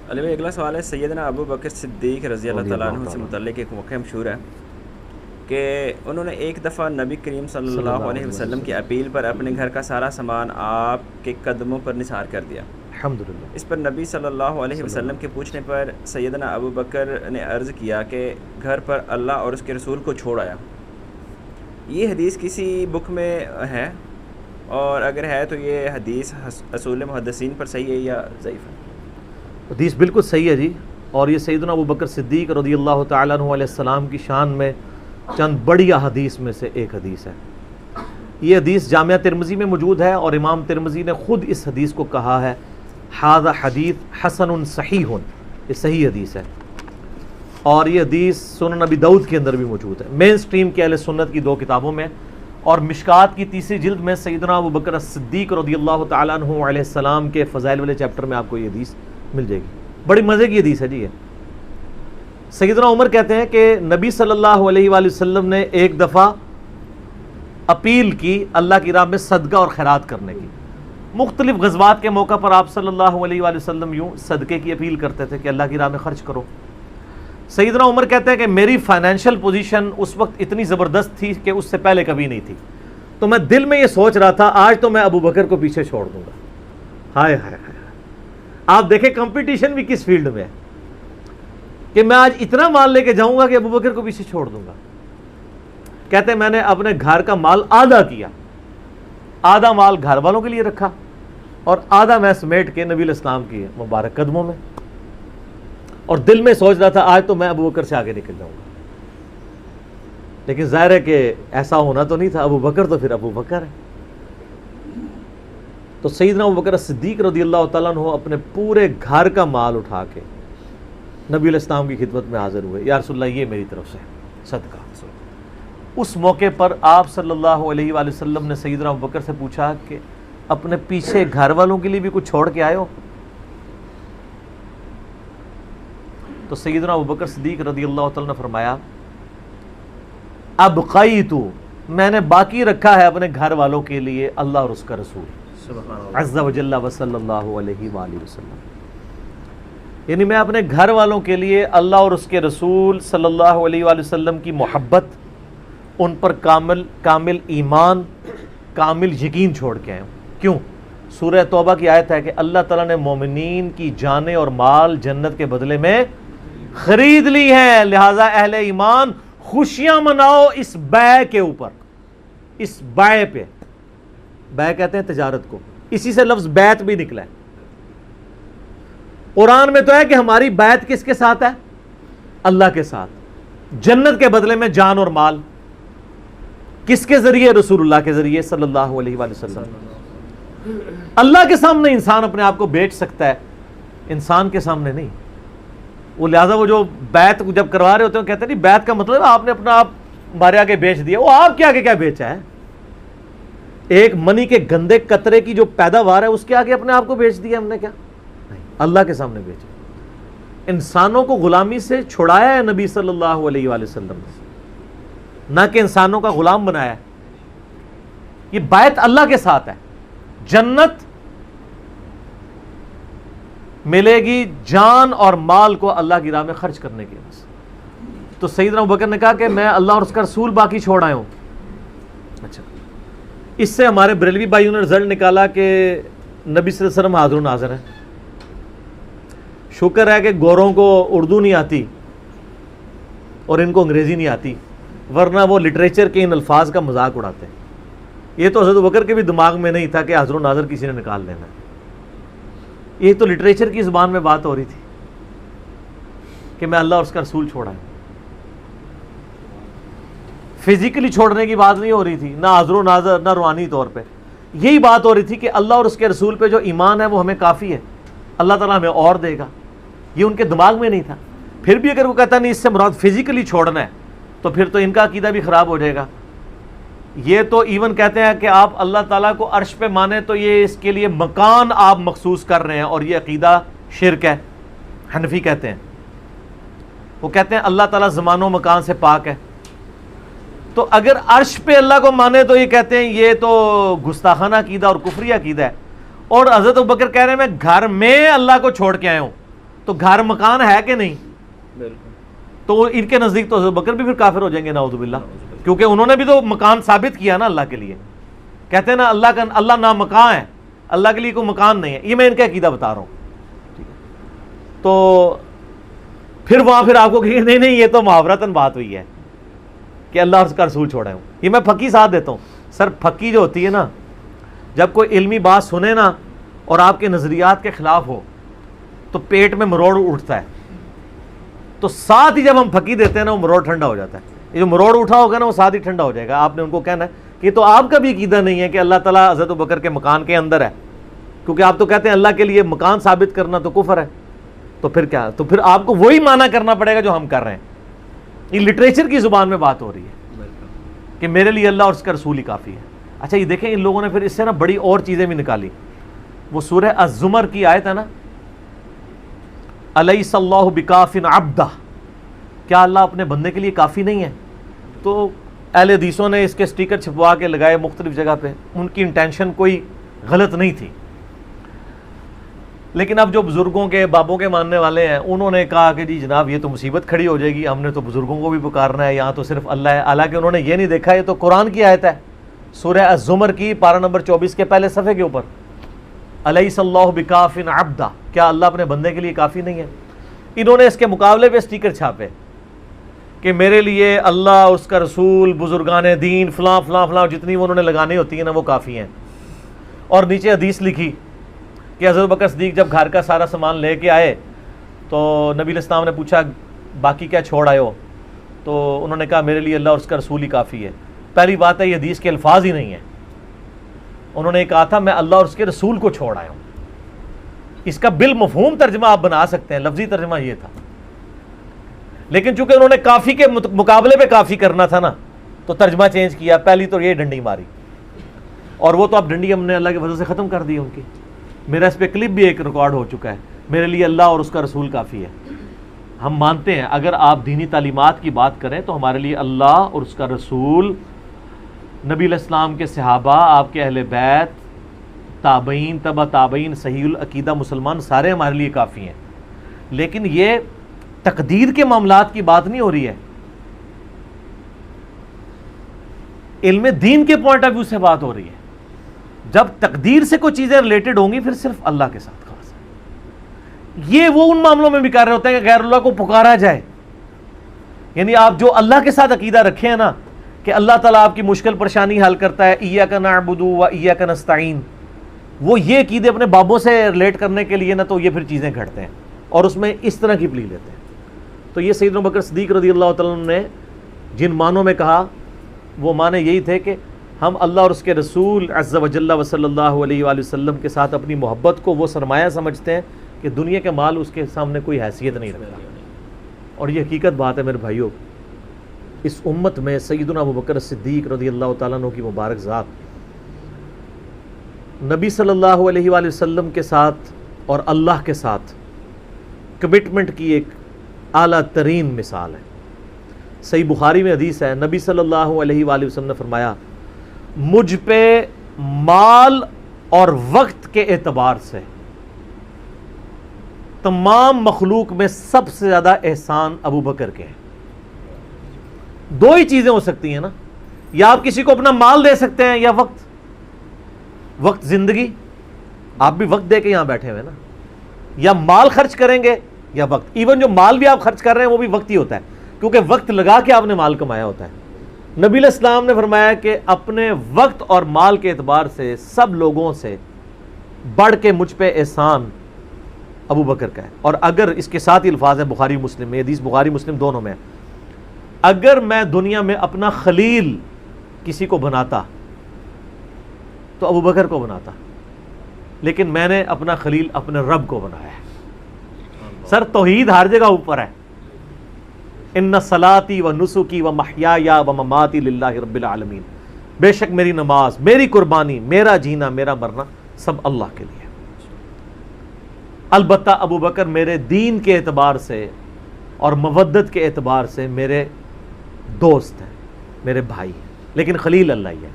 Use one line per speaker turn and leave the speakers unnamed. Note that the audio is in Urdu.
علی بھائی اگلا سوال ہے سیدنا ابو بکر صدیق رضی اللہ تعالیٰ عنہ سے متعلق ایک واقعہ مشہور ہے کہ انہوں نے ایک دفعہ نبی کریم صلی اللہ علیہ وسلم کی اپیل پر اپنے گھر کا سارا سامان آپ کے قدموں پر نثار کر دیا.
الحمدللہ.
اس پر نبی صلی اللہ علیہ وسلم کے پوچھنے پر سیدنا ابو بکر نے عرض کیا کہ گھر پر اللہ اور اس کے رسول کو چھوڑ آیا. یہ حدیث کسی بک میں ہے؟ اور اگر ہے تو یہ حدیث اصول محدثین پر صحیح ہے یا ضعیف ہے؟
حدیث بالکل صحیح ہے جی، اور یہ سیدنا ابو بکر صدیق رضی اللہ تعالیٰ عنہ علیہ السلام کی شان میں چند بڑی احادیث میں سے ایک حدیث ہے. یہ حدیث جامعہ ترمذی میں موجود ہے اور امام ترمذی نے خود اس حدیث کو کہا ہے ھذا حدیث حسن صحیح، یہ صحیح حدیث ہے. اور یہ حدیث سنن نبی داؤد کے اندر بھی موجود ہے، مین سٹریم کے اہل سنت کی 2 کتابوں میں، اور مشکات کی 3 جلد میں سیدنا ابو بکر صدیق رضی اللہ تعالیٰ عنہ علیہ السلام کے فضائل والے چیپٹر میں آپ کو یہ حدیث مل جائے گی. بڑی مزے کی حدیث ہے جی. یہ سیدنا عمر کہتے ہیں کہ نبی صلی اللہ علیہ وآلہ وسلم نے ایک دفعہ اپیل کی اللہ کی راہ میں صدقہ اور خیرات کرنے کی. مختلف غزوات کے موقع پر آپ صلی اللہ علیہ وآلہ وسلم یوں صدقے کی اپیل کرتے تھے کہ اللہ کی راہ میں خرچ کرو. سیدنا عمر کہتے ہیں کہ میری فائنینشیل پوزیشن اس وقت اتنی زبردست تھی کہ اس سے پہلے کبھی نہیں تھی، تو میں دل میں یہ سوچ رہا تھا آج تو میں ابو بکر کو پیچھے چھوڑ دوں گا. ہائے ہائے ہائے. آپ دیکھیں کمپٹیشن بھی کس فیلڈ میں ہے کہ میں آج اتنا مال لے کے جاؤں گا کہ ابو بکر کو پیچھے چھوڑ دوں گا. کہتے ہیں میں نے اپنے گھر کا مال آدھا کیا، آدھا مال گھر والوں کے لیے رکھا اور آدھا میں سمیٹ کے نبی علیہ السلام کی مبارک قدموں میں، اور دل میں سوچ رہا تھا آج تو میں ابو بکر سے آگے نکل جاؤں گا. لیکن ظاہر ہے کہ ایسا ہونا تو نہیں تھا. ابو بکر تو پھر ابو بکر ہے. تو سیدنا ابو بکر صدیق رضی اللہ تعالیٰ عنہ اپنے پورے گھر کا مال اٹھا کے نبی علیہ السلام کی خدمت میں حاضر ہوئے. یا رسول اللہ یہ میری طرف سے صدقہ. اس موقع پر آپ صلی اللہ علیہ وآلہ وسلم نے سیدنا ابو بکر سے پوچھا کہ اپنے پیچھے گھر والوں کے لیے بھی کچھ چھوڑ کے آئے ہو؟ تو سیدنا ابو بکر صدیق رضی اللہ تعالیٰ نے فرمایا ابقیت، میں نے باقی رکھا ہے اپنے گھر والوں کے لیے اللہ اور اس کا رسول عز و جل و صلی اللہ علیہ وآلہ وسلم. یعنی میں اپنے گھر والوں کے لیے اللہ اور اس کے رسول صلی اللہ علیہ وآلہ وسلم کی محبت، ان پر کامل ایمان، کامل یقین چھوڑ کے آئے ہوں. کیوں؟ سورہ توبہ کی آیت ہے کہ اللہ تعالیٰ نے مومنین کی جانیں اور مال جنت کے بدلے میں خرید لی ہیں، لہٰذا اہل ایمان خوشیاں مناؤ اس بیع کے اوپر، اس بیع پہ. بیع کہتے ہیں تجارت کو، اسی سے لفظ بیعت بھی نکلا ہے. قرآن میں تو ہے کہ ہماری بیعت کس کے ساتھ ہے؟ اللہ کے ساتھ. جنت کے بدلے میں جان اور مال کس کے ذریعے؟ رسول اللہ کے ذریعے صلی اللہ علیہ وآلہ وسلم. اللہ کے سامنے انسان اپنے آپ کو بیچ سکتا ہے، انسان کے سامنے نہیں. وہ لہٰذا وہ جو بیعت جب کروا رہے ہوتے ہیں کہتے ہیں نہیں بیعت کا مطلب آپ نے اپنا آپ ہمارے آگے بیچ دیا. وہ آپ کے آگے کیا بیچا ہے؟ ایک منی کے گندے قطرے کی جو پیداوار ہے اس کے آگے اپنے آپ کو بیچ دیا ہم نے کیا؟ نہیں، اللہ کے سامنے بیچا. انسانوں کو غلامی سے چھڑایا ہے نبی صلی اللہ علیہ وآلہ وسلم نے، نہ کہ انسانوں کا غلام بنایا ہے. یہ بیعت اللہ کے ساتھ ہے. جنت ملے گی جان اور مال کو اللہ کی راہ میں خرچ کرنے کے بس. تو سیدنا ابو بکر نے کہا کہ میں اللہ اور اس کا رسول باقی چھوڑ آئے ہوں. اچھا، اس سے ہمارے بریلوی بھائیوں نے رزلٹ نکالا کہ نبی صلی اللہ علیہ وسلم حاضر و ناظر ہیں. شکر ہے کہ گوروں کو اردو نہیں آتی اور ان کو انگریزی نہیں آتی، ورنہ وہ لٹریچر کے ان الفاظ کا مذاق اڑاتے ہیں. یہ تو حضرت بکر کے بھی دماغ میں نہیں تھا کہ حاضر و ناظر کسی نے نکال لینا ہے. یہ تو لٹریچر کی زبان میں بات ہو رہی تھی کہ میں اللہ اور اس کا رسول چھوڑا ہے. فزیکلی چھوڑنے کی بات نہیں ہو رہی تھی، نہ حاضر و ناظر نہ روحانی طور پہ. یہی بات ہو رہی تھی کہ اللہ اور اس کے رسول پہ جو ایمان ہے وہ ہمیں کافی ہے، اللہ تعالیٰ ہمیں اور دے گا. یہ ان کے دماغ میں نہیں تھا. پھر بھی اگر وہ کہتا نہیں اس سے مراد فزیکلی چھوڑنا ہے تو پھر تو ان کا عقیدہ بھی خراب ہو جائے گا. یہ تو ایون کہتے ہیں کہ آپ اللہ تعالیٰ کو عرش پہ مانیں تو یہ اس کے لیے مکان آپ مخصوص کر رہے ہیں، اور یہ عقیدہ شرک ہے. حنفی کہتے ہیں، وہ کہتے ہیں اللہ تعالیٰ زمان و مکان سے پاک ہے. تو اگر عرش پہ اللہ کو مانے تو یہ کہتے ہیں یہ تو گستاخانہ عقیدہ اور کفری عقیدہ ہے. اور حضرت ابوبکر کہہ رہے ہیں میں گھر میں اللہ کو چھوڑ کے آیا ہوں. تو گھر مکان ہے کہ نہیں؟
بالکل.
تو ان کے نزدیک تو ابو بکر بھی پھر کافر ہو جائیں گے نعوذ باللہ، کیونکہ انہوں نے بھی تو مکان ثابت کیا نا اللہ کے لیے. کہتے ہیں نا اللہ نام مکان ہے، اللہ کے لیے کوئی مکان نہیں ہے. یہ میں ان کا عقیدہ بتا رہا ہوں. تو پھر وہاں پھر آپ کو کہ نہیں یہ تو محاورتاً بات ہوئی ہے کہ اللہ اور اس کا رسول چھوڑا ہوں. یہ میں پھکی ساتھ دیتا ہوں. سر پھکی جو ہوتی ہے نا، جب کوئی علمی بات سنے نا اور آپ کے نظریات کے خلاف ہو تو پیٹ میں مروڑ اٹھتا ہے. تو ساتھ ہی جب ہم پھکی دیتے ہیں نا وہ مروڑ ٹھنڈا ہو جاتا ہے. یہ جو مروڑ اٹھا ہوگا نا وہ ساتھ ہی ٹھنڈا ہو جائے گا. آپ نے ان کو کہنا ہے کہ تو آپ کا بھی عقیدہ نہیں ہے کہ اللہ تعالیٰ حضرت ابوبکر کے مکان کے اندر ہے، کیونکہ آپ تو کہتے ہیں اللہ کے لیے مکان ثابت کرنا تو کفر ہے. تو پھر کیا؟ تو پھر آپ کو وہی معنی کرنا پڑے گا جو ہم کر رہے ہیں. یہ لٹریچر کی زبان میں بات ہو رہی ہے کہ میرے لیے اللہ اور اس کا رسول ہی کافی ہے. اچھا یہ دیکھیں ان لوگوں نے پھر اس سے نا بڑی اور چیزیں بھی نکالی. وہ سورہ الزمر کی آیت ہے نا، الیس اللہ بکاف عبدہ، کیا اللہ اپنے بندے کے لیے کافی نہیں ہے؟ تو اہل حدیثوں نے اس کے سٹیکر چھپوا کے لگائے مختلف جگہ پہ. ان کی انٹینشن کوئی غلط نہیں تھی، لیکن اب جو بزرگوں کے بابوں کے ماننے والے ہیں انہوں نے کہا کہ جی جناب یہ تو مصیبت کھڑی ہو جائے گی، ہم نے تو بزرگوں کو بھی پکارنا ہے، یہاں تو صرف اللہ ہے. حالانکہ انہوں نے یہ نہیں دیکھا یہ تو قرآن کی آیت ہے، سورہ الزمر کی پارہ نمبر 24 کے پہلے صفحے کے اوپر، الیس اللہ بکاف عبدہ، کیا اللہ اپنے بندے کے لیے کافی نہیں ہے. انہوں نے اس کے مقابلے پہ سٹیکر چھاپے کہ میرے لیے اللہ، اس کا رسول، بزرگان دین، فلاں فلاں فلاں، جتنی وہ انہوں نے لگانی ہوتی ہیں نا وہ کافی ہیں. اور نیچے حدیث لکھی کہ حضرت بکر صدیق جب گھر کا سارا سامان لے کے آئے تو نبی علیہ السلام نے پوچھا باقی کیا چھوڑ آئے ہو؟ تو انہوں نے کہا میرے لیے اللہ اور اس کا رسول ہی کافی ہے. پہلی بات ہے یہ حدیث کے الفاظ ہی نہیں ہیں. انہوں نے کہا تھا میں اللہ اور اس کے رسول کو چھوڑ آیا ہوں. اس کا بالمفہوم ترجمہ آپ بنا سکتے ہیں، لفظی ترجمہ یہ تھا. لیکن چونکہ انہوں نے کافی کے مقابلے پہ کافی کرنا تھا نا تو ترجمہ چینج کیا. پہلی تو یہ ڈنڈی ماری، اور وہ تو اب ڈنڈی ہم نے اللہ کی وجہ سے ختم کر دی ان کی. میرا اس پہ کلپ بھی ایک ریکارڈ ہو چکا ہے، میرے لیے اللہ اور اس کا رسول کافی ہے. ہم مانتے ہیں اگر آپ دینی تعلیمات کی بات کریں تو ہمارے لیے اللہ اور اس کا رسول، نبی علیہ السلام کے صحابہ، آپ کے اہل بیت، تابعین، تبع تابعین، صحیح العقیدہ مسلمان سارے ہمارے لیے کافی ہیں. لیکن یہ تقدیر کے معاملات کی بات نہیں ہو رہی ہے، علم دین کے پوائنٹ آف ویو سے بات ہو رہی ہے. جب تقدیر سے کوئی چیزیں ریلیٹڈ ہوں گی پھر صرف اللہ کے ساتھ خاص ہے. یہ وہ ان معاملوں میں بھی کر رہے ہوتے ہیں کہ غیر اللہ کو پکارا جائے. یعنی آپ جو اللہ کے ساتھ عقیدہ رکھے ہیں نا کہ اللہ تعالیٰ آپ کی مشکل پریشانی حل کرتا ہے، ایاک نعبد و ایاک نستعین، وہ یہ عقیدے اپنے بابوں سے ریلیٹ کرنے کے لیے نا تو یہ پھر چیزیں گھڑتے ہیں اور اس میں اس طرح کی پلی لیتے ہیں. تو یہ سیدنا ابوبکر صدیق رضی اللہ تعالیٰ عنہ نے جن معنوں میں کہا وہ معنی یہی تھے کہ ہم اللہ اور اس کے رسول عز و جل و صلی اللہ علیہ وآلہ وسلم کے ساتھ اپنی محبت کو وہ سرمایہ سمجھتے ہیں کہ دنیا کے مال اس کے سامنے کوئی حیثیت نہیں رکھتا. اور یہ حقیقت بات ہے میرے بھائیوں. اس امت میں سیدنا ابوبکر صدیق رضی اللہ تعالیٰ عنہ کی مبارک ذات نبی صلی اللہ علیہ وآلہ وسلم کے ساتھ اور اللہ کے ساتھ کمٹمنٹ کی ایک اعلیٰ ترین مثال ہے. صحیح بخاری میں حدیث ہے، نبی صلی اللہ علیہ وآلہ وسلم نے فرمایا مجھ پہ مال اور وقت کے اعتبار سے تمام مخلوق میں سب سے زیادہ احسان ابو بکر کے ہیں. دو ہی چیزیں ہو سکتی ہیں نا، یا آپ کسی کو اپنا مال دے سکتے ہیں یا وقت. وقت زندگی، آپ بھی وقت دے کے یہاں بیٹھے ہوئے نا، یا مال خرچ کریں گے یا وقت. ایون جو مال بھی آپ خرچ کر رہے ہیں وہ بھی وقت ہی ہوتا ہے، کیونکہ وقت لگا کے آپ نے مال کمایا ہوتا ہے. نبی علیہ السلام نے فرمایا کہ اپنے وقت اور مال کے اعتبار سے سب لوگوں سے بڑھ کے مجھ پہ احسان ابو بکر کا ہے. اور اگر اس کے ساتھ ہی الفاظ ہیں بخاری مسلم میں، حدیث بخاری مسلم دونوں میں، اگر میں دنیا میں اپنا خلیل کسی کو بناتا تو ابو بکر کو بناتا، لیکن میں نے اپنا خلیل اپنے رب کو بنایا ہے. سر توحید ہر جگہ اوپر ہے. ان صلاتی و نسکی و محیایا و مماتی للہ رب العالمین، بے شک میری نماز، میری قربانی، میرا جینا، میرا مرنا سب اللہ کے لیے. البتہ ابو بکر میرے دین کے اعتبار سے اور مودت کے اعتبار سے میرے دوست ہیں، میرے بھائی ہیں، لیکن خلیل اللہ ہی ہے.